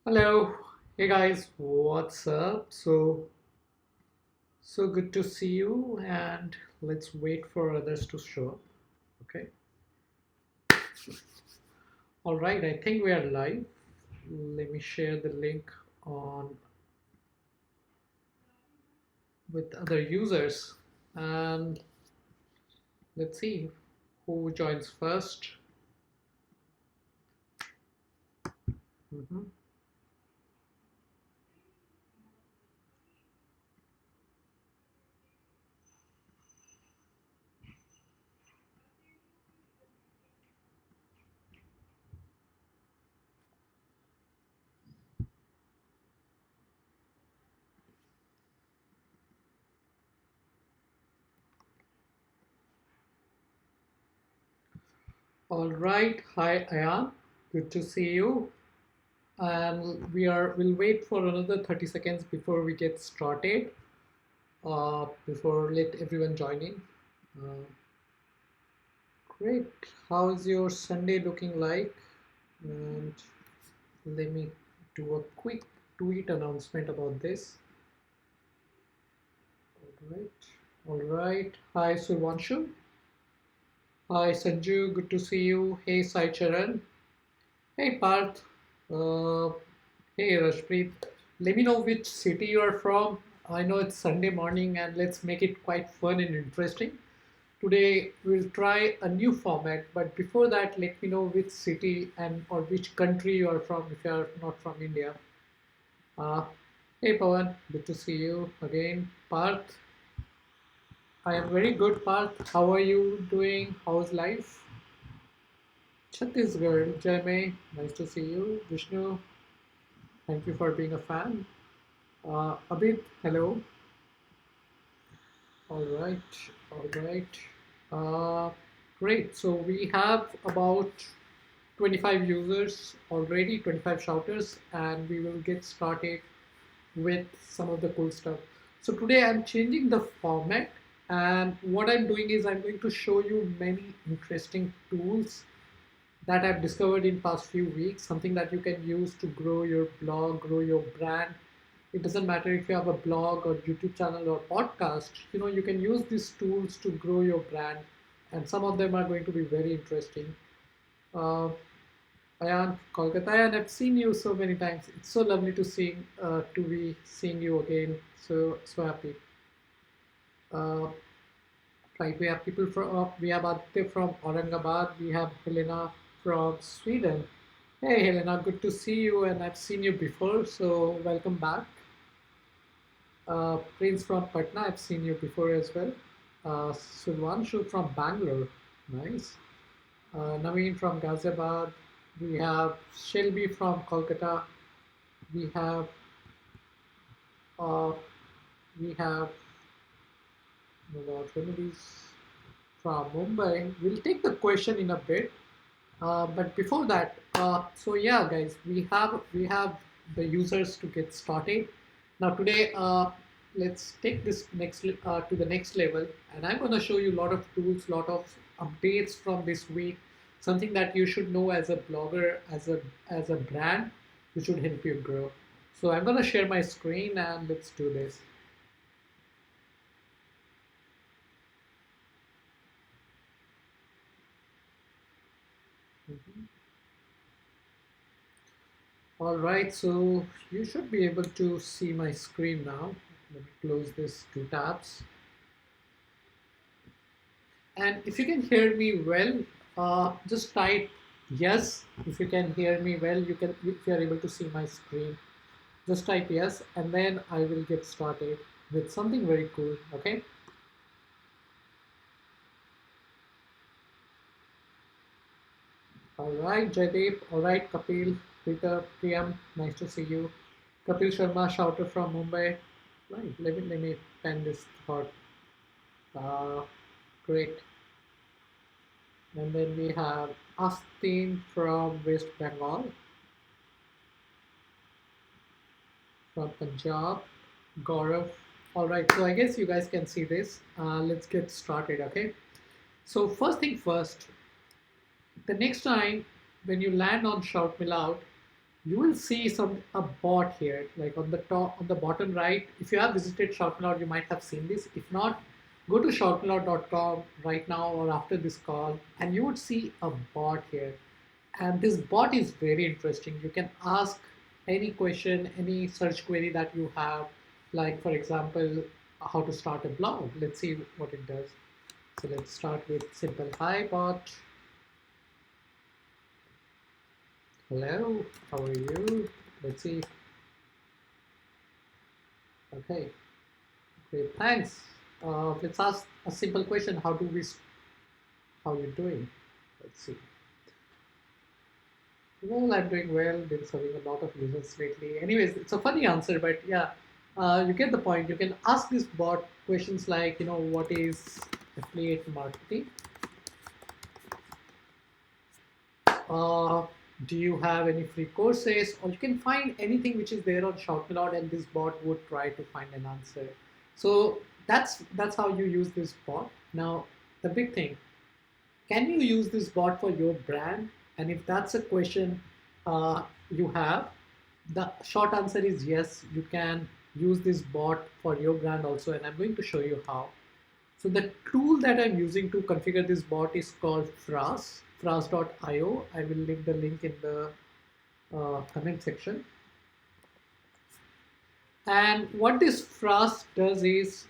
Hello, hey guys, what's up? So good to see you, and let's wait for others to show up. Okay, all right, I think we are live. Let me share the link on with other users, and let's see who joins first. Mhm. All right, hi Ayan, good to see you. And we'll wait for another 30 seconds before we get started. Before let everyone join in. Uh, Great. How is your Sunday looking like? And let me do a quick tweet announcement about this. All right. All right. Hi, Survanshu. Hi, Sanju. Good to see you. Hey, Sai Charan. Hey, Parth. Uh, hey, Rashpreet. Let me know which city you are from. I know it's Sunday morning and let's make it quite fun and interesting. Today we'll try a new format, but before that, let me know which city and or which country you are from if you are not from India. Uh, hey Pawan, good to see you again. Parth, I am very good. Parth, how are you doing? How's life? Chhattisgarh, Jai, nice to see you. Vishnu, thank you for being a fan. Abid, hello. All right, all right. Uh, Great. So we have about 25 users already, 25 shouters, and we will get started with some of the cool stuff. So today I'm changing the format, and what I'm doing is I'm going to show you many interesting tools that I've discovered in past few weeks, something that you can use to grow your blog, grow your brand. It doesn't matter if you have a blog or YouTube channel or podcast, you can use these tools to grow your brand, and some of them are going to be very interesting. Uh, Ayan, Kolkata, and I've seen you so many times. It's so lovely to be seeing you again. So happy. Uh, right, we have people from we have Aditya from Aurangabad. We have Helena from Sweden. Hey Helena, good to see you, and I've seen you before, so welcome back. Prince from Patna, I've seen you before as well. Sulvanshu from Bangalore, nice. Naveen from Ghaziabad. We have Shelby from Kolkata. We have uh, we have remedies from Mumbai. We'll take the question in a bit, but before that, so yeah, guys, we have the users to get started. Now today, let's take this next to the next level, and I'm going to show you a lot of tools, lot of updates from this week, something that you should know as a blogger, as a brand, which should help you grow. So I'm going to share my screen and let's do this. Mhm. All right, so you should be able to see my screen now. Let me close this two tabs. And if you can hear me well, just type yes. If you can hear me well, if you are able to see my screen, just type yes, and then I will get started with something very cool. Okay. All right, Jaideep. All right, Kapil, Peter, Priyam. Nice to see you. Kapil Sharma, shouter from Mumbai. Right. Let me pen this thought. Uh, Great. And then we have Astin from West Bengal, from Punjab, Gaurav. All right, so I guess you guys can see this. Let's get started, okay? So first thing first, the next time when you land on ShoutMeLoud, you will see a bot here, like on the top, on the bottom right. If you have visited ShoutMeLoud, you might have seen this. If not, go to shoutmeloud.com right now or after this call, and you would see a bot here. And this bot is very interesting. You can ask any question, any search query that you have, like for example, how to start a blog. Let's see what it does. So let's start with simple hi bot. Hello, how are you? Let's see. Okay, great, thanks. Let's ask a simple question. How you doing? Let's see. Well, I'm doing well. Been serving a lot of users lately. Anyways, it's a funny answer, but yeah, you get the point. You can ask this bot questions like, what is affiliate marketing? Uh, do you have any free courses? Or you can find anything which is there on ShoutMeLoud, and this bot would try to find an answer. So that's how you use this bot. Now, the big thing, can you use this bot for your brand? And if that's a question you have, the short answer is yes, you can use this bot for your brand also, and I'm going to show you how. So the tool that I'm using to configure this bot is called Frase, frase.io. I will leave the link in the comment section. And what this Frase does is,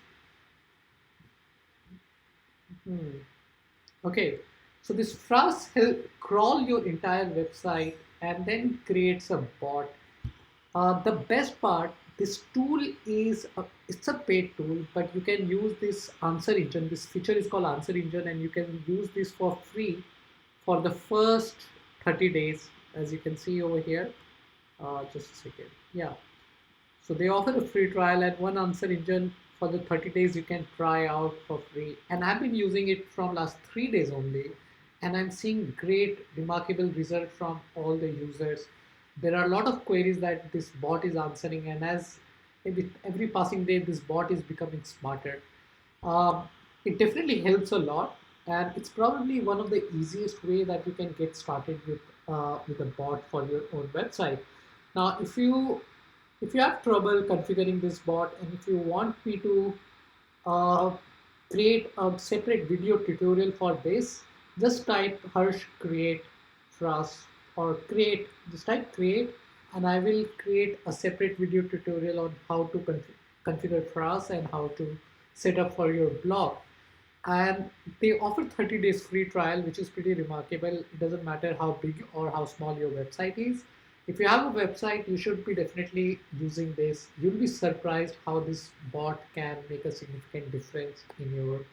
okay, so this Frase helps crawl your entire website and then creates a bot. The best part, this tool it's a paid tool, but you can use this answer engine. This feature is called answer engine, and you can use this for free for the first 30 days, as you can see over here. Just a second. Yeah. So they offer a free trial, and one answer engine for the 30 days you can try out for free. And I've been using it from last 3 days only, and I'm seeing great, remarkable result from all the users. There are a lot of queries that this bot is answering, and as with every passing day, this bot is becoming smarter. It definitely helps a lot, and it's probably one of the easiest way that you can get started with a bot for your own website. Now, if you have trouble configuring this bot, and if you want me to uh, create a separate video tutorial for this, just type Harsh create Frase, or create, just type create, and I will create a separate video tutorial on how to configure Frase and how to set up for your blog. And they offer 30 days free trial, which is pretty remarkable. It doesn't matter how big or how small your website is. If you have a website, you should be definitely using this. You'll be surprised how this bot can make a significant difference in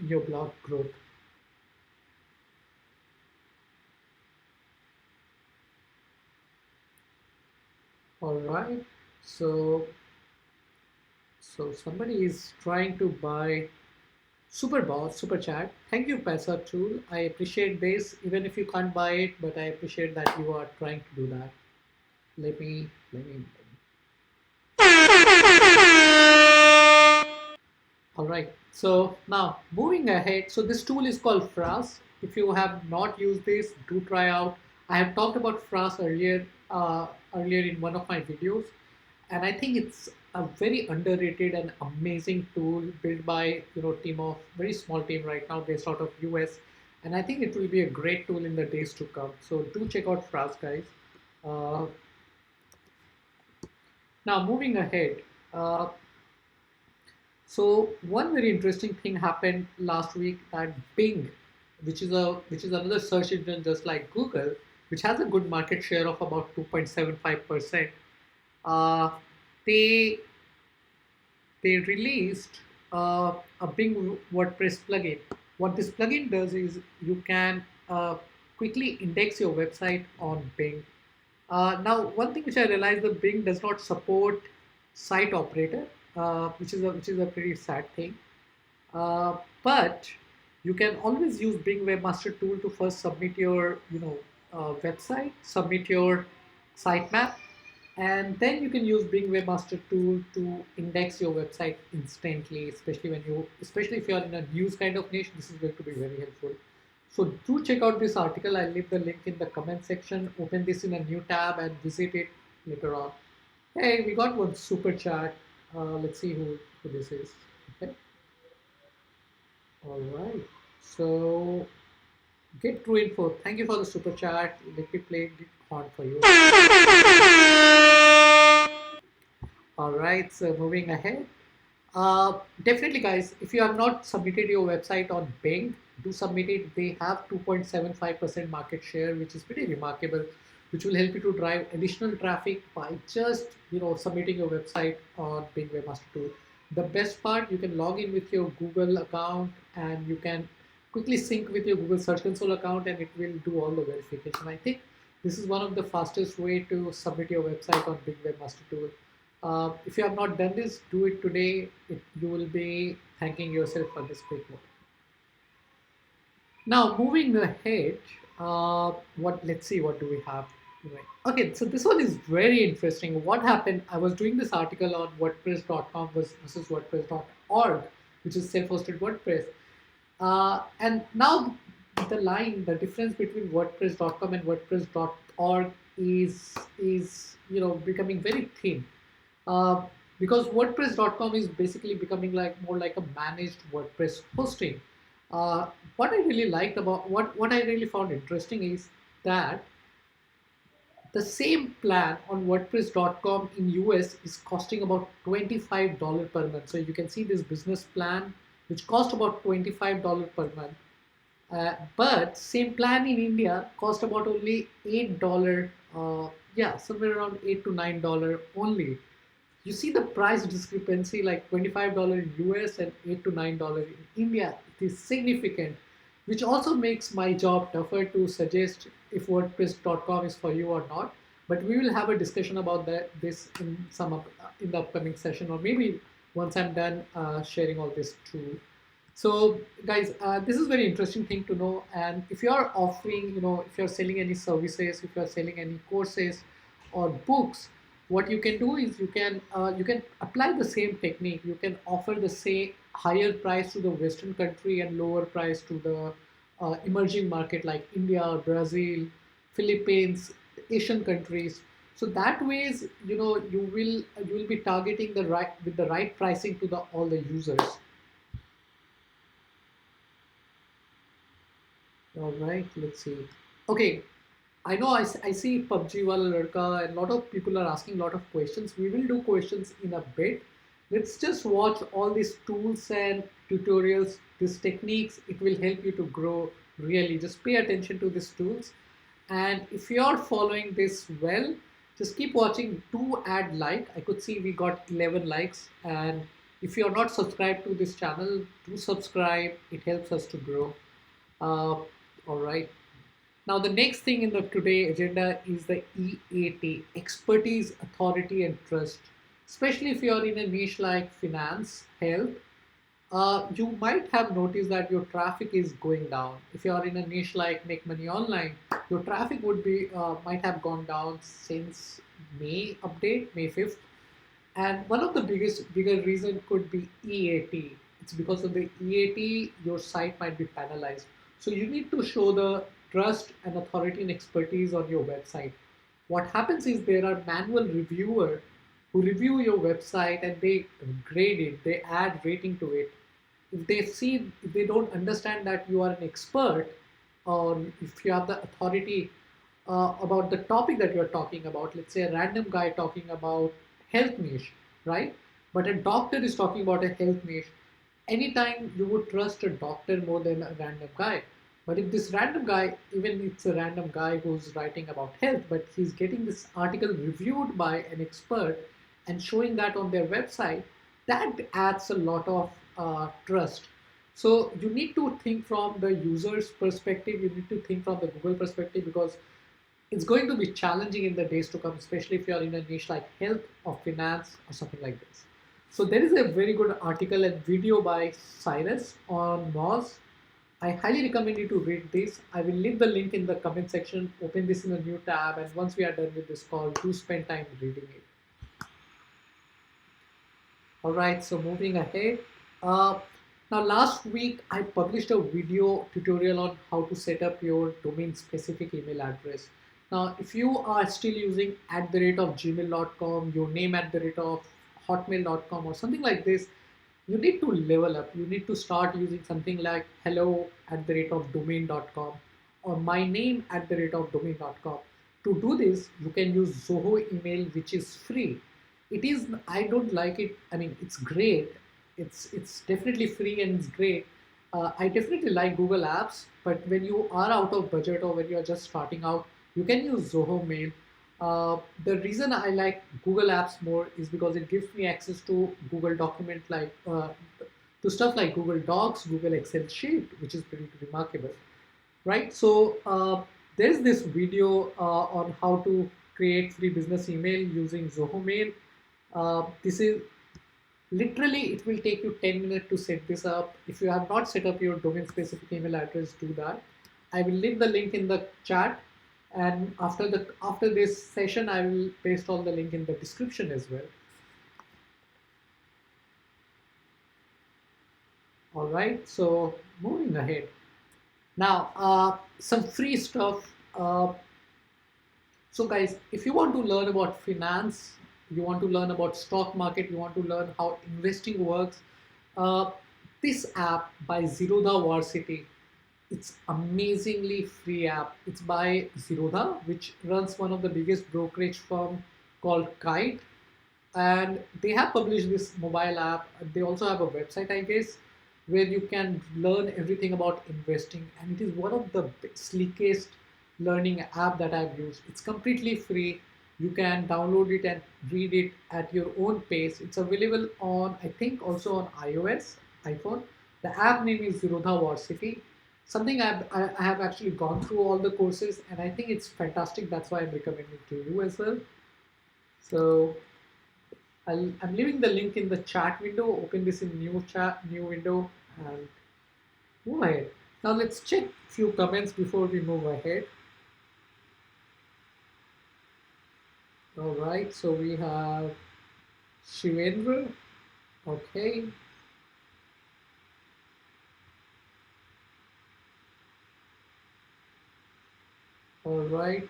your blog growth. All right, so somebody is trying to buy Super chat. Thank you, Paisa Tool. I appreciate this, even if you can't buy it, but I appreciate that you are trying to do that. Let me. All right. So now moving ahead. So this tool is called Frase. If you have not used this, do try out. I have talked about Frase earlier in one of my videos, and I think it's a very underrated and amazing tool built by team of very small team right now based out of US, and I think it will be a great tool in the days to come. So do check out Frase, guys. Now moving ahead. So one very interesting thing happened last week, that Bing, which is another search engine just like Google, which has a good market share of about 2.75%. They released a Bing WordPress plugin. What this plugin does is you can quickly index your website on Bing. Now, one thing which I realized, that Bing does not support site operator, which is a pretty sad thing. But you can always use Bing Webmaster Tool to first submit your website, submit your sitemap, and then you can use Bing Webmaster Tool to index your website instantly, especially if you are in a news kind of niche. This is going to be very helpful. So do check out this article. I'll leave the link in the comment section. Open this in a new tab and visit it later on. Hey, we got one super chat. Let's see who this is. Okay. All right. So get true info. Thank you for the super chat. Let me play the horn for you. All right. So moving ahead. Definitely, guys, if you have not submitted your website on Bing, do submit it. They have 2.75% market share, which is pretty remarkable, which will help you to drive additional traffic by just submitting your website on Bing Webmaster Tool. The best part, you can log in with your Google account and you can quickly sync with your Google Search Console account, and it will do all the verification. I think this is one of the fastest way to submit your website on Bing Webmaster Tool. If you have not done this, do it today. You will be thanking yourself for this quick work. Now, moving ahead, let's see, what do we have? Right. Okay, so this one is very interesting. What happened? I was doing this article on WordPress.com versus WordPress.org, which is self-hosted WordPress. And now the difference between WordPress.com and WordPress.org is becoming very thin. Because WordPress.com is basically becoming more like a managed WordPress hosting. What I really liked about what I really found interesting is that the same plan on WordPress.com in US is costing about $25 per month. So you can see this business plan, which cost about $25 per month. But same plan in India cost about only $8. Somewhere around $8 to $9 only. You see the price discrepancy, like $25 in US and $8 to $9 in India. It is significant, which also makes my job tougher to suggest if WordPress.com is for you or not. But we will have a discussion about this in the upcoming session, or maybe once I'm done sharing all this too. So guys, this is very interesting thing to know. And if you are offering, if you're selling any services, if you're selling any courses or books, what you can do is you can apply the same technique. You can offer the same higher price to the Western country and lower price to the emerging market like India, Brazil, Philippines, Asian countries. So that ways, you will be targeting the right pricing to all the users. All right, let's see. Okay, I know I see PUBG Wala Ladka, and a lot of people are asking a lot of questions. We will do questions in a bit. Let's just watch all these tools and tutorials, these techniques. It will help you to grow really. Just pay attention to these tools. And if you are following this well, just keep watching. Do add like. I could see we got 11 likes. And if you are not subscribed to this channel, do subscribe. It helps us to grow. All right. Now, the next thing in the today agenda is the EAT, expertise, authority, and trust. Especially if you're in a niche like finance, health, you might have noticed that your traffic is going down. If you're in a niche like make money online, your traffic would be might have gone down since May update, May 5th. And one of the bigger reason could be EAT. It's because of the EAT, your site might be penalized. So you need to show the trust and authority and expertise on your website. What happens is there are manual reviewers who review your website and they grade it, they add rating to it. If they don't understand that you are an expert, or if you have the authority about the topic that you're talking about, let's say a random guy talking about health niche, right? But a doctor is talking about a health niche. Anytime you would trust a doctor more than a random guy. But if this random guy, even it's a random guy who's writing about health, but he's getting this article reviewed by an expert and showing that on their website, that adds a lot of trust. So you need to think from the user's perspective, you need to think from the Google perspective, because it's going to be challenging in the days to come, especially if you're in a niche like health or finance or something like this. So there is a very good article and video by Cyrus on Moz. I highly recommend you to read this. I will leave the link in the comment section. Open this in a new tab, and once we are done with this call, do spend time reading it. All right, so moving ahead. Now, last week I published a video tutorial on how to set up your domain specific email address. Now, if you are still using @gmail.com, your name @hotmail.com or something like this, you need to level up. You need to start using something like hello@domain.com or my name@domain.com. To do this, you can use Zoho email, which is free. It is, I don't like it. I mean, it's great. It's definitely free and it's great. I definitely like Google Apps, but when you are out of budget or when you are just starting out, you can use Zoho Mail. The reason I like Google Apps more is because it gives me access to Google document like to stuff like Google Docs, Google Excel sheet, which is pretty remarkable, right? So there's this video on how to create free business email using Zoho Mail. This is literally, it will take you 10 minutes to set this up. If you have not set up your domain specific email address, do that. I will leave the link in the chat, and after this session, I will paste all the link in the description as well. All right, so moving ahead. Now, some free stuff. So guys, if you want to learn about finance, you want to learn about stock market, you want to learn how investing works, this app by Zerodha Varsity, it's amazingly free app. It's by Zerodha, which runs one of the biggest brokerage firm called Kite, and they have published this mobile app. They also have a website, I guess, where you can learn everything about investing, and it is one of the sleekest learning app that I've used. It's completely free. You can download it and read it at your own pace. It's available on, I think, also on iOS, iPhone. The app name is Zerodha Varsity. Something I have actually gone through all the courses, and I think it's fantastic. That's why I'm recommending it to you as well. So I'm leaving the link in the chat window. Open this in new window, and move ahead. Now let's check a few comments before we move ahead. All right, so we have Shivendra. Okay. All right,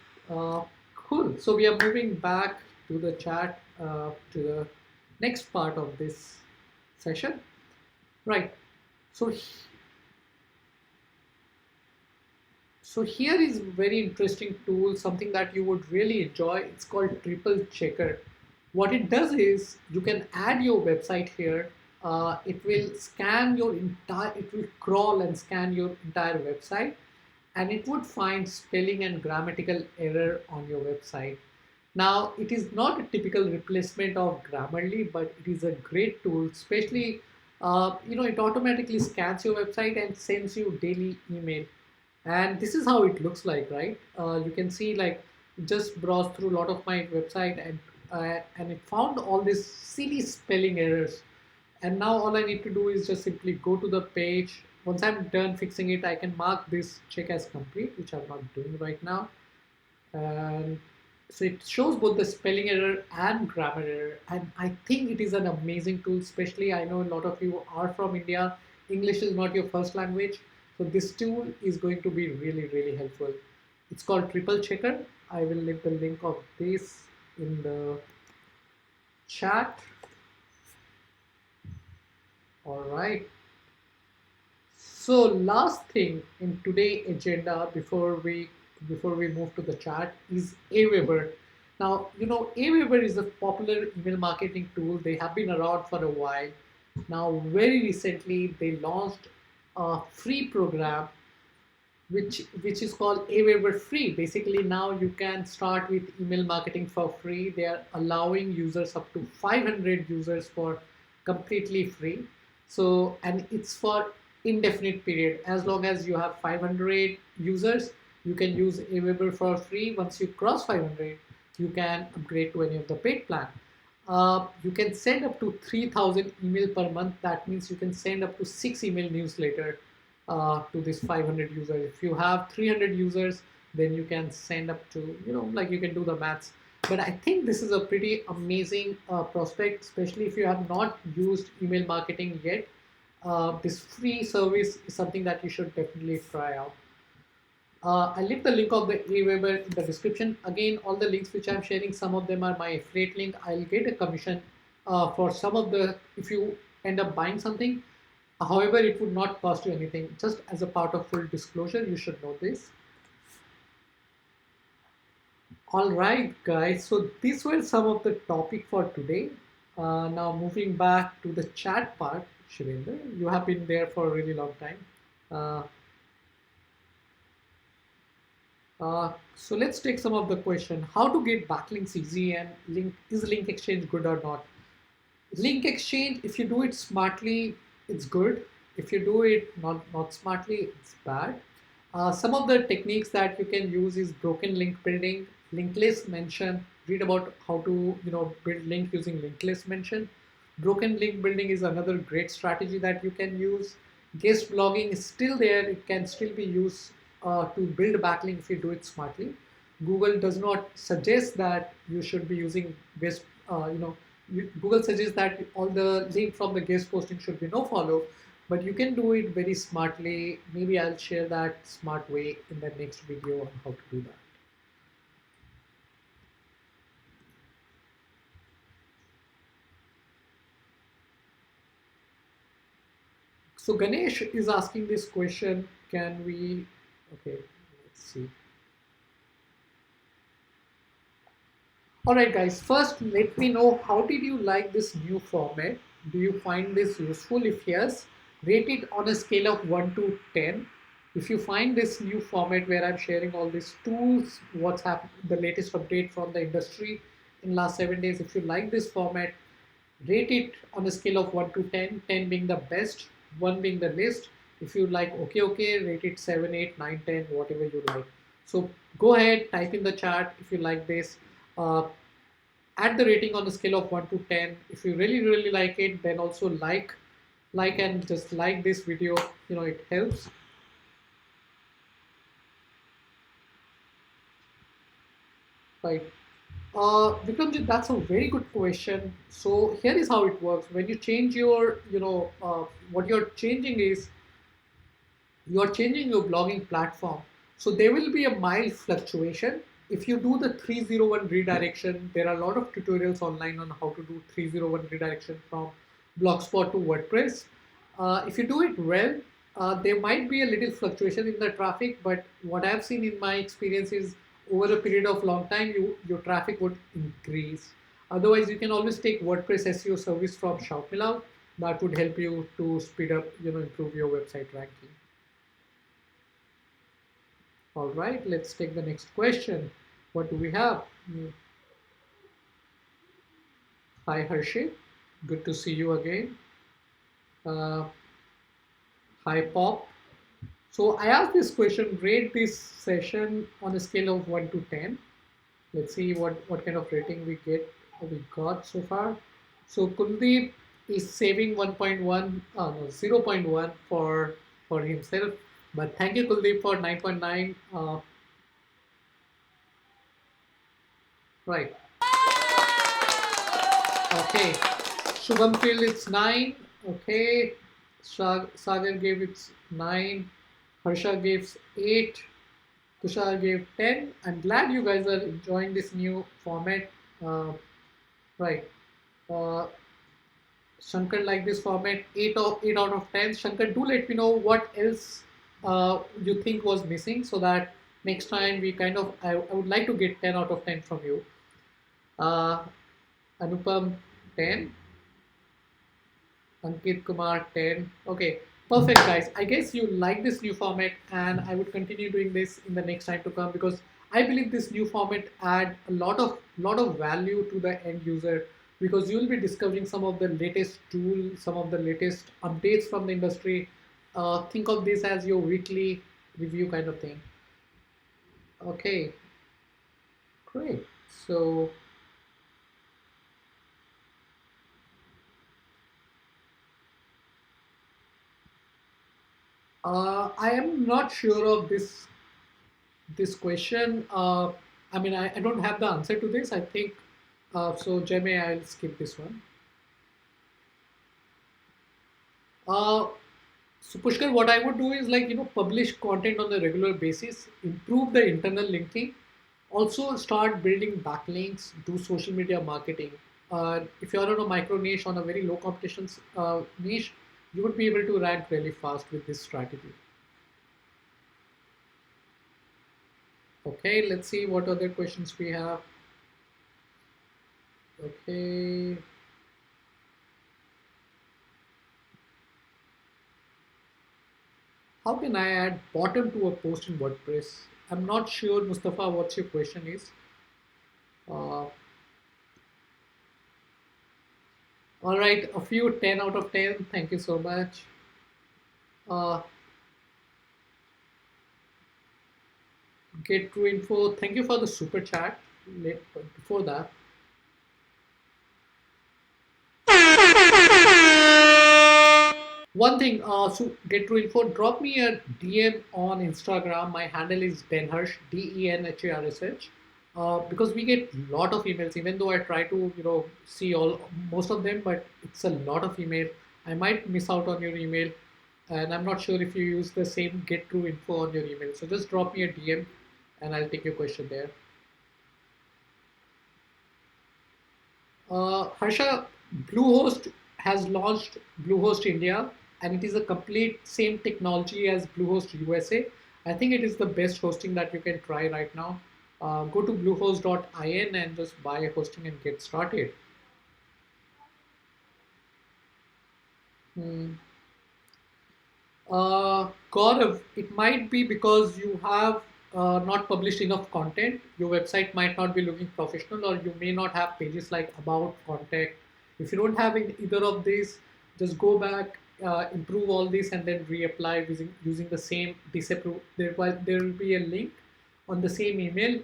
cool. So we are moving back to the chat, to the next part of this session. Right, so here is very interesting tool, something that you would really enjoy. It's called TripleChecker. What it does is you can add your website here. It will scan your entire, it will crawl and scan your entire website, and it would find spelling and grammatical error on your website. Now, it is not a typical replacement of Grammarly, but it is a great tool, especially, it automatically scans your website and sends you daily email. And this is how it looks like, right? You can see, like, just browse through a lot of my website, and it found all these silly spelling errors. And now all I need to do is just simply go to the page. Once I'm done fixing it, I can mark this check as complete, which I'm not doing right now. And so it shows both the spelling error and grammar error. And I think it is an amazing tool, especially I know a lot of you are from India. English is not your first language. So this tool is going to be really, really helpful. It's called TripleChecker. I will leave the link of this in the chat. All right. So last thing in today's agenda before we move to the chat is Aweber. Now, Aweber is a popular email marketing tool. They have been around for a while. Now, very recently, they launched a free program which is called Aweber Free. Basically, now you can start with email marketing for free. They are allowing users up to 500 users for completely free. So, and it's for indefinite period. As long as you have 500 users, you can use Aweber for free. Once you cross 500, you can upgrade to any of the paid plan. You can send up to 3,000 email per month. That means you can send up to 6 email newsletter to this 500 users. If you have 300 users, then you can send up to, like you can do the maths. But I think this is a pretty amazing prospect, especially if you have not used email marketing yet. this free service is something that you should definitely try out. I'll leave the link of the Aweber in the description. Again, all the links which I'm sharing, some of them are my affiliate link. I'll get a commission for some of the, if you end up buying something. However, it would not cost you anything. Just as a part of full disclosure, you should know this. All right, guys. So these were some of the topic for today. Now moving back to the chat part, Shivendra, you have been there for a really long time. Uh, so let's take some of the question. How to get backlinks easy, and is link exchange good or not? Link exchange, if you do it smartly, it's good. If you do it not smartly, it's bad. Some of the techniques that you can use is broken link building, linked list mention. Read about how to build link using linked list mention. Broken link building is another great strategy that you can use. Guest blogging is still there. It can still be used to build a backlink if you do it smartly. Google does not suggest that you should be using guest, Google suggests that all the link from the guest posting should be no follow, but you can do it very smartly. Maybe I'll share that smart way in the next video on how to do that. So Ganesh is asking this question, can we, okay, let's see. All right, guys, first let me know, how did you like this new format? Do you find this useful? If yes, rate it on a scale of 1 to 10. If you find this new format where I'm sharing all these tools, what's happened, the latest update from the industry in last 7 days, if you like this format, rate it on a scale of 1 to 10, 10 being the best, 1 being the least. If you like okay, rate it 7, 8, 9, 10, whatever you like. So go ahead, type in the chat if you like this. Add the rating on a scale of 1 to 10. If you really like it, then also like and just like this video, it helps. Right. Vikramjit, that's a very good question. So here is how it works. When you change your, what you're changing is, you're changing your blogging platform. So there will be a mild fluctuation. If you do the 301 redirection, there are a lot of tutorials online on how to do 301 redirection from Blogspot to WordPress. If you do it well, there might be a little fluctuation in the traffic, but what I've seen in my experience is over a period of long time, your traffic would increase. Otherwise, you can always take WordPress SEO service from ShoutMeLoud. That would help you to speed up, improve your website ranking. All right, let's take the next question. What do we have? Hi, Harshit. Good to see you again. Hi, Pop. So I asked this question, rate this session on a scale of 1 to 10. Let's see what kind of rating we got so far. So Kuldeep is saving 1.1, no, 0.1 for himself. But thank you, Kuldeep, for 9.9. Right. Okay. Shubham Phil, it's 9. Okay. Sagar gave it 9. Harsha gives 8. Tushar gave 10. I'm glad you guys are enjoying this new format. Right. Shankar liked this format. 8 out of 10. Shankar, do let me know what else you think was missing, so that next time we I would like to get 10 out of 10 from you. Anupam, 10. Ankit Kumar, 10. Okay, perfect, guys. I guess you like this new format, and I would continue doing this in the next time to come, because I believe this new format add a lot of value to the end user, because you will be discovering some of the latest tools, some of the latest updates from the industry. Think of this as your weekly review kind of thing. Okay, great. So I am not sure of this question. I mean, I don't have the answer to this. I think so. Jeme, I'll skip this one. Uh, so Pushkar, what I would do is like, publish content on a regular basis, improve the internal linking, also start building backlinks, do social media marketing. If you're on a micro niche, on a very low competition niche, you would be able to rank really fast with this strategy. Okay, let's see what other questions we have. Okay. How can I add bottom to a post in WordPress? I'm not sure, Mustafa, what your question is. Uh, all right, a few 10 out of 10. Thank you so much. Uh, Get true info. Thank you for the super chat. Before that, one thing, so get true info, drop me a DM on Instagram. My handle is Denharsh, DENHARSH. Because we get a lot of emails, even though I try to, see most of them, but it's a lot of email. I might miss out on your email, and I'm not sure if you use the same get true info on your email. So just drop me a DM, and I'll take your question there. Harsha, Bluehost has launched Bluehost India, and it is a complete same technology as Bluehost USA. I think it is the best hosting that you can try right now. Go to bluehost.in and just buy hosting and get started. Hmm. Gaurav, it might be because you have not published enough content. Your website might not be looking professional, or you may not have pages like about, contact. If you don't have either of these, just go back, improve all these, and then reapply using the same disapprove. There will be a link on the same email.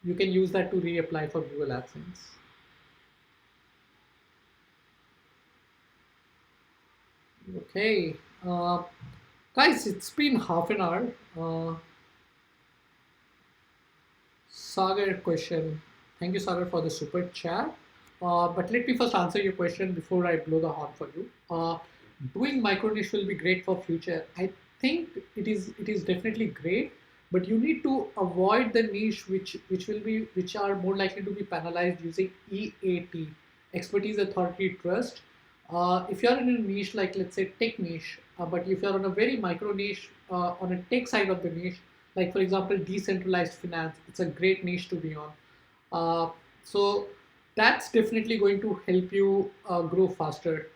You can use that to reapply for Google AdSense. Okay, guys, it's been half an hour. Sagar question. Thank you, Sagar, for the super chat. But let me first answer your question before I blow the horn for you. Doing micro niche will be great for future. I think it is definitely great, but you need to avoid the niche which are more likely to be penalized using EAT, expertise, authority, trust. If you're in a niche like, let's say, tech niche, but if you're on a very micro niche on a tech side of the niche, like for example decentralized finance, it's a great niche to be on. So that's definitely going to help you grow faster.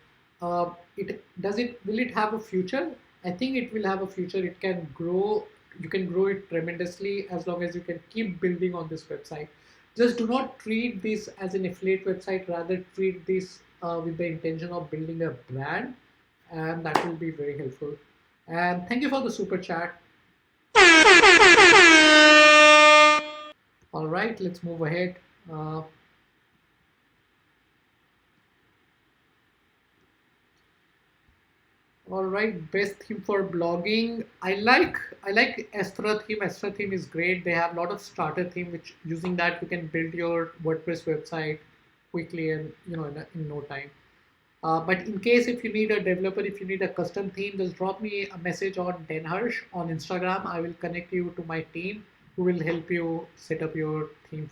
It does it Will it have a future? I think it will have a future. It can grow. You can grow it tremendously as long as you can keep building on this website. Just do not treat this as an affiliate website. Rather, treat this with the intention of building a brand, and that will be very helpful. And thank you for the super chat. All right, let's move ahead. Uh, all right, best theme for blogging. I like Astra theme. Astra theme is great. They have a lot of starter theme, which using that you can build your WordPress website quickly and in no time. But in case if you need a developer, if you need a custom theme, just drop me a message on Denharsh on Instagram. I will connect you to my team who will help you set up your theme.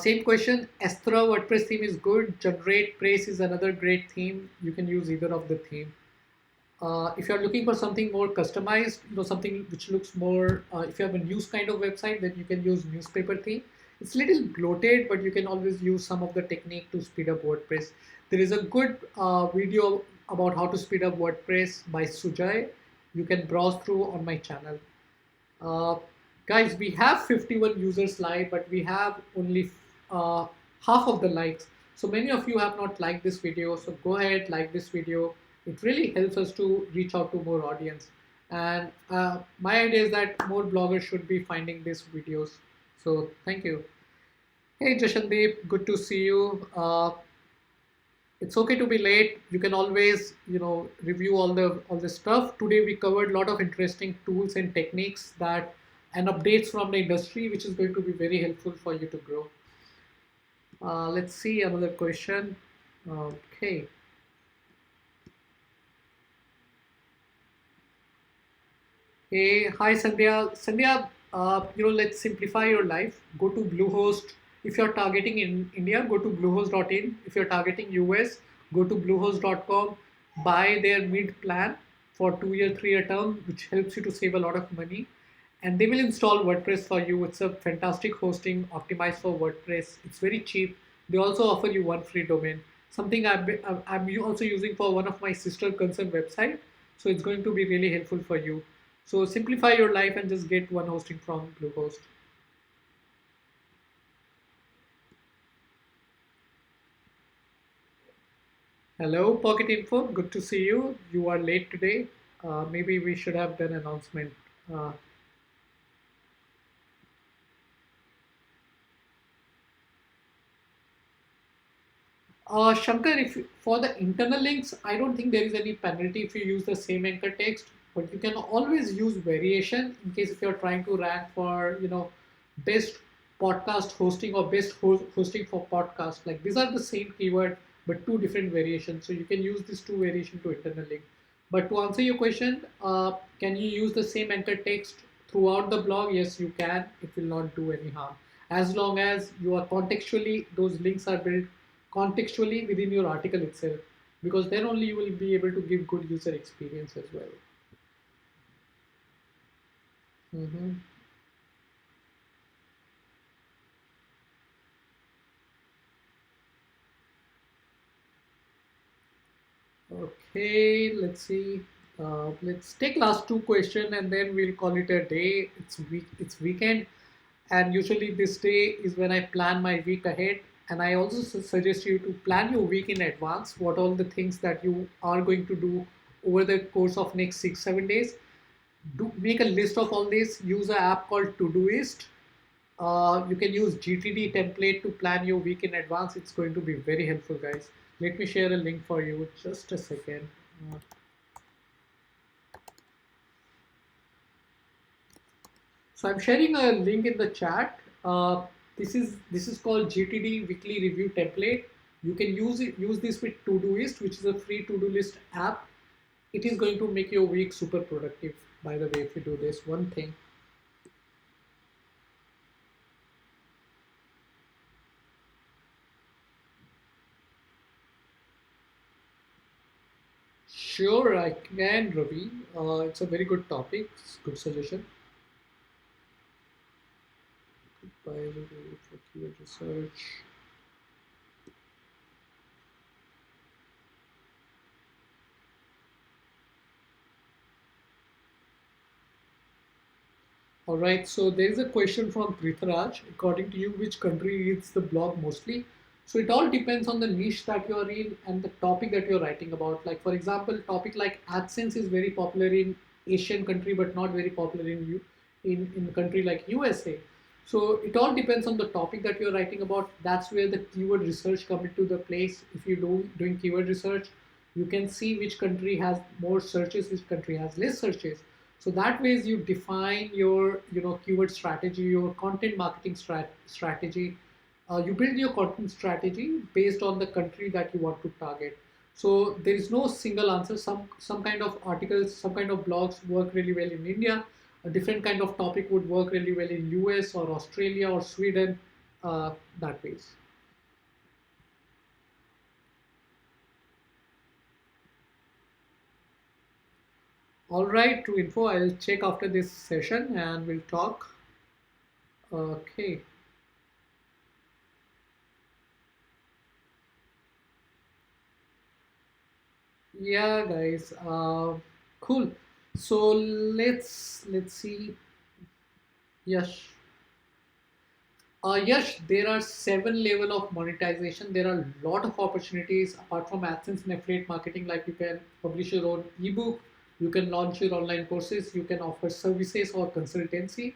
Same question. Astra WordPress theme is good. Generate Praise is another great theme. You can use either of the theme. If you're looking for something more customized, something which looks more, if you have a news kind of website, then you can use newspaper theme. It's a little bloated, but you can always use some of the technique to speed up WordPress. There is a good video about how to speed up WordPress by Sujay. You can browse through on my channel. Uh, Guys, we have 51 users live, but we have only uh, half of the likes. So many of you have not liked this video. So go ahead, like this video. It really helps us to reach out to more audience. And my idea is that more bloggers should be finding these videos. So thank you. Hey, Jashandeep, good to see you. It's okay to be late. You can always, review all the stuff. Today we covered a lot of interesting tools and techniques and updates from the industry, which is going to be very helpful for you to grow. Let's see another question. Okay. Hey, hi Sandhya. Sandhya, let's simplify your life. Go to Bluehost. If you're targeting in India, go to bluehost.in. If you're targeting US, go to bluehost.com. Buy their mid plan for 2 year, 3 year term, which helps you to save a lot of money. And they will install WordPress for you. It's a fantastic hosting optimized for WordPress. It's very cheap. They also offer you one free domain. Something I'm also using for one of my sister concern website. So it's going to be really helpful for you. So simplify your life and just get one hosting from Bluehost. Hello, Pocket Info. Good to see you. You are late today. Maybe we should have done announcement. Uh, Shankar, if for the internal links, I don't think there is any penalty if you use the same anchor text, but you can always use variation in case if you're trying to rank for best podcast hosting or best hosting for podcast. Like these are the same keyword but two different variations. So you can use these two variation to internal link. But to answer your question, can you use the same anchor text throughout the blog? Yes, you can. It will not do any harm as long as you are contextually those links are built contextually within your article itself, because then only you will be able to give good user experience as well. Mhm. Okay, let's see. Let's take last two question and then we'll call it a day. It's weekend, and usually this day is when I plan my week ahead. And I also suggest you to plan your week in advance. What all the things that you are going to do over the course of next 6 7 days. Do make a list of all this. Use an app called Todoist. You can use GTD template to plan your week in advance. It's going to be very helpful, guys. Let me share a link for you. Just a second. Uh, so I'm sharing a link in the chat. This is called GTD Weekly Review Template. You can use this with Todoist, which is a free to-do list app. It is going to make your week super productive. By the way, if you do this one thing. Sure, I can, Ravi. It's a very good topic. It's a good suggestion. By the way, for keyword research. All right, so there is a question from Prithviraj. According to you, which country reads the blog mostly? So it all depends on the niche that you're in and the topic that you're writing about. Like for example, topic like AdSense is very popular in Asian country, but not very popular in country like USA. So it all depends on the topic that you're writing about. That's where the keyword research come into the place. If you doing keyword research, you can see which country has more searches, which country has less searches. So that ways you define your keyword strategy, your content marketing strategy. You build your content strategy based on the country that you want to target. So there is no single answer. Some kind of articles, some kind of blogs work really well in India. A different kind of topic would work really well in US or Australia or Sweden. That ways. All right, to info, I'll check after this session and we'll talk. Okay. Yeah, guys. Cool. So let's see. Yes. Yes, there are 7 level of monetization. There are a lot of opportunities apart from AdSense and affiliate marketing. Like you can publish your own ebook, you can launch your online courses, you can offer services or consultancy.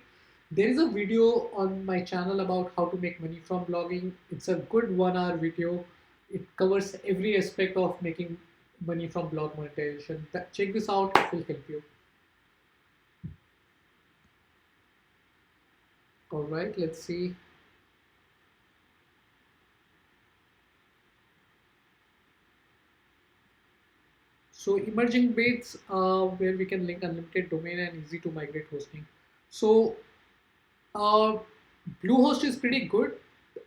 There is a video on my channel about how to make money from blogging. It's a good 1 hour video. It covers every aspect of making money from blog monetization. Check this out, it will help you. All right, let's see. So emerging bits where we can link unlimited domain and easy to migrate hosting. So uh, Bluehost is pretty good.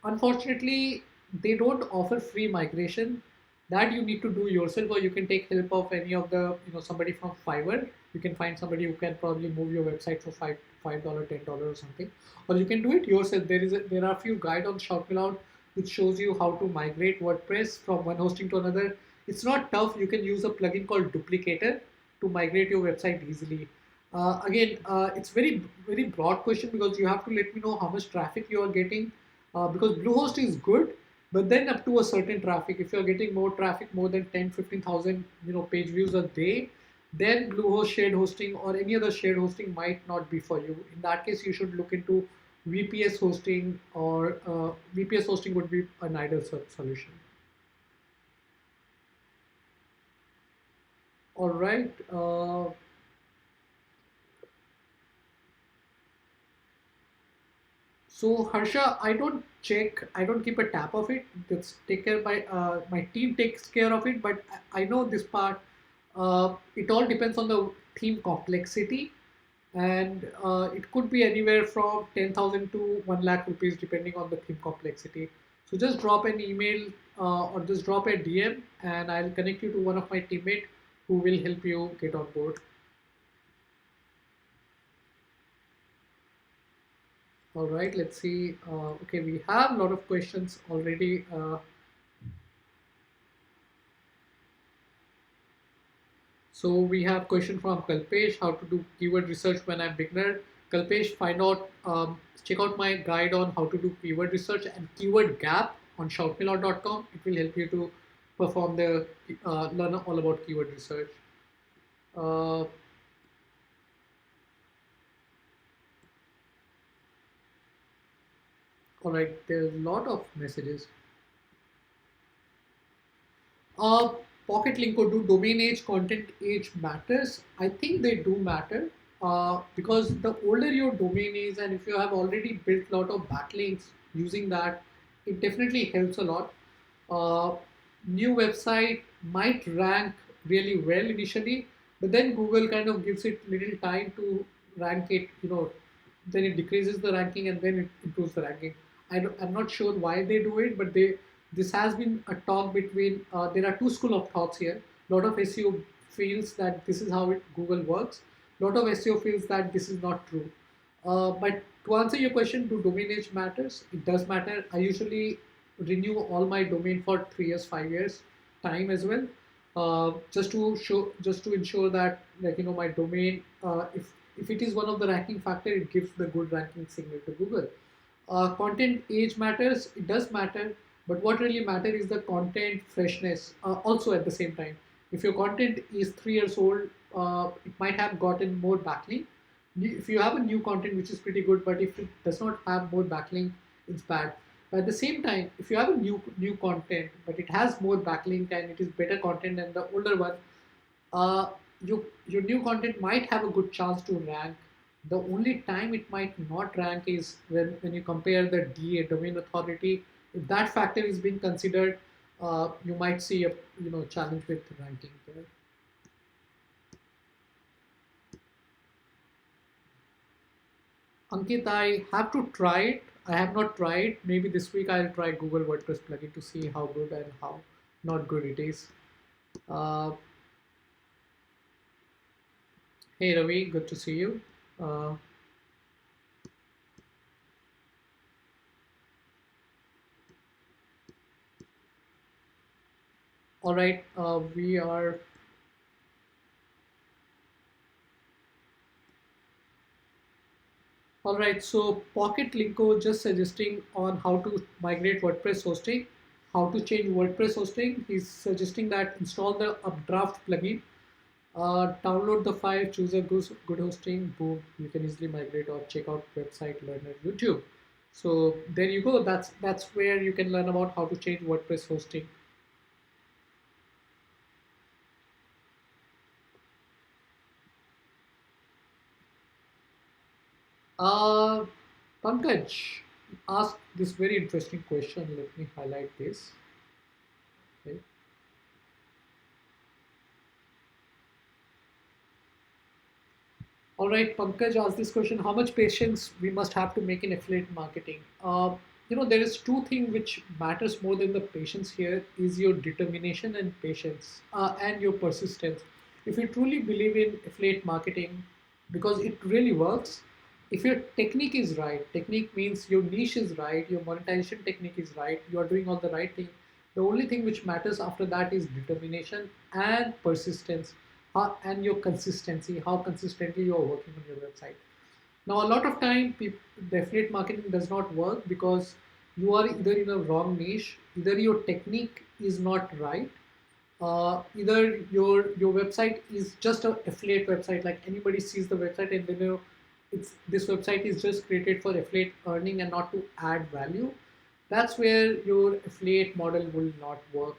Unfortunately, they don't offer free migration. That you need to do yourself, or you can take help of any of the somebody from Fiverr. You can find somebody who can probably move your website for $5, $10 or something, or you can do it yourself. There are a few guides on ShoutMeLoud which shows you how to migrate WordPress from one hosting to another. It's not tough. You can use a plugin called Duplicator to migrate your website easily. Again, it's very broad question because you have to let me know how much traffic you are getting. Because Bluehost is good, but then up to a certain traffic. If you're getting more traffic, more than 10, 15,000 page views a day, then Bluehost shared hosting or any other shared hosting might not be for you. In that case, you should look into VPS hosting, or VPS hosting would be an ideal solution. All right. So Harsha, I don't keep a tab of it. That's take care by my team takes care of it. But I know this part. It all depends on the theme complexity, and it could be anywhere from 10,000 to 1 lakh rupees depending on the theme complexity. So just drop an email or just drop a DM, and I'll connect you to one of my teammate who will help you get on board. All right, let's see. Okay, we have a lot of questions already. So we have question from Kalpesh, how to do keyword research when I'm beginner. Kalpesh, check out my guide on how to do keyword research and keyword gap on shoutmeLoud.com. It will help you to perform learn all about keyword research. Uh, all right, there's a lot of messages. Uh, Pocket Linko, do domain age, content age matters? I think they do matter because the older your domain is, and if you have already built a lot of backlinks using that, it definitely helps a lot. Uh, New website might rank really well initially, but then Google kind of gives it little time to rank it. Then it decreases the ranking and then it improves the ranking. I'm not sure why they do it, but this has been a talk between. There are two school of thoughts here. A lot of SEO feels that this is how Google works. A lot of SEO feels that this is not true. But to answer your question, do domain age matters? It does matter. I usually renew all my domain for 3 years, 5 years time as well, just to ensure that my domain, if it is one of the ranking factor, it gives the good ranking signal to Google. Content age matters. It does matter, but what really matters is the content freshness. Also at the same time, if your content is 3 years old, it might have gotten more backlink. If you have a new content which is pretty good, but if it does not have more backlink, it's bad. But at the same time, if you have a new content, but it has more backlink and it is better content than the older one, uh, your new content might have a good chance to rank. The only time it might not rank is when you compare the DA, domain authority. If that factor is being considered, you might see a challenge with ranking there. Ankit, I have to try it. I have not tried. Maybe this week I'll try Google WordPress plugin to see how good and how not good it is. Uh, hey Ravi, good to see you. Uh, all right, we are. All right, so Pocket Linko just suggesting on how to migrate WordPress hosting, how to change WordPress hosting. He's suggesting that install the Updraft plugin, download the file, choose a good hosting, boom, you can easily migrate or check out website learner YouTube. So there you go. That's where you can learn about how to change WordPress hosting. Uh, Pankaj asked this very interesting question. Let me highlight this. Okay. All right, Pankaj asked this question: how much patience we must have to make in affiliate marketing? There is two things which matters more than the patience here is your determination and patience and your persistence. If you truly believe in affiliate marketing, because it really works, if your technique is right, technique means your niche is right, your monetization technique is right, you are doing all the right thing. The only thing which matters after that is determination and persistence and your consistency, how consistently you are working on your website. Now, a lot of time, the affiliate marketing does not work because you are either in a wrong niche, either your technique is not right, either your website is just an affiliate website, like anybody sees the website and then it's this website is just created for affiliate earning and not to add value. That's where your affiliate model will not work.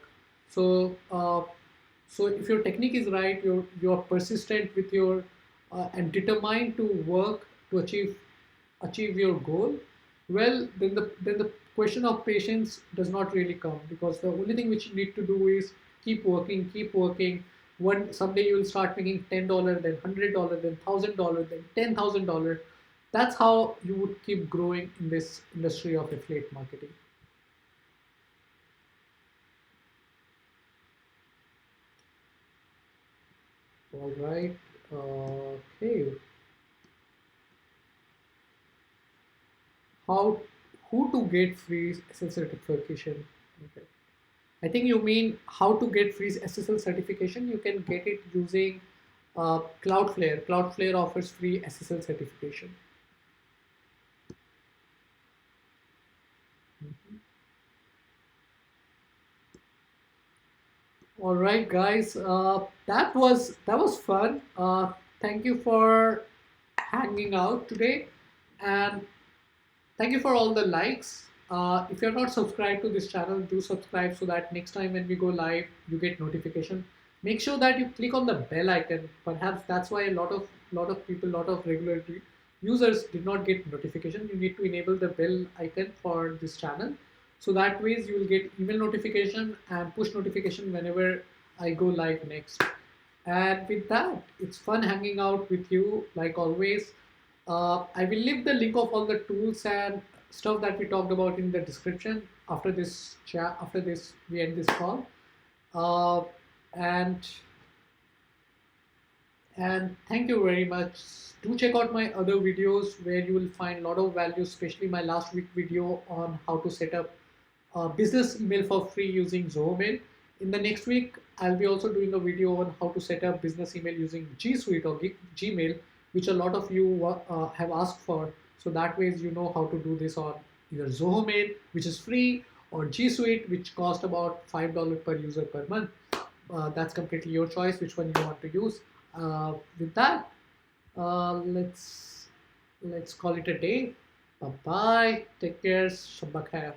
So if your technique is right, you're persistent with your and determined to work to achieve your goal, well, then the question of patience does not really come, because the only thing which you need to do is keep working. One someday you will start making $10, then $100, then $1,000, then $10,000. That's how you would keep growing in this industry of affiliate marketing. All right. Okay. How who to get free SSL certification? Okay. I think you mean how to get free SSL certification. You can get it using Cloudflare. Cloudflare offers free SSL certification. Mhm. All right, guys. That was fun. Thank you for hanging out today, and thank you for all the likes. If you're not subscribed to this channel, do subscribe so that next time when we go live, you get notification. Make sure that you click on the bell icon. Perhaps that's why a lot of people, lot of regular users did not get notification. You need to enable the bell icon for this channel. So that ways you will get email notification and push notification whenever I go live next. And with that, it's fun hanging out with you like always. I will leave the link of all the tools and stuff that we talked about in the description after this chat. After this, we end this call. Uh, and and thank you very much. Do check out my other videos where you will find a lot of value, especially my last week video on how to set up a business email for free using Zoho Mail. In the next week, I'll be also doing a video on how to set up business email using G Suite or Gmail, which a lot of you have asked for. So that ways you know how to do this on either Zoho Mail, which is free, or G Suite, which cost about $5 per user per month. That's completely your choice, which one you want to use. With that, let's call it a day. Bye bye. Take care. Shabba khair.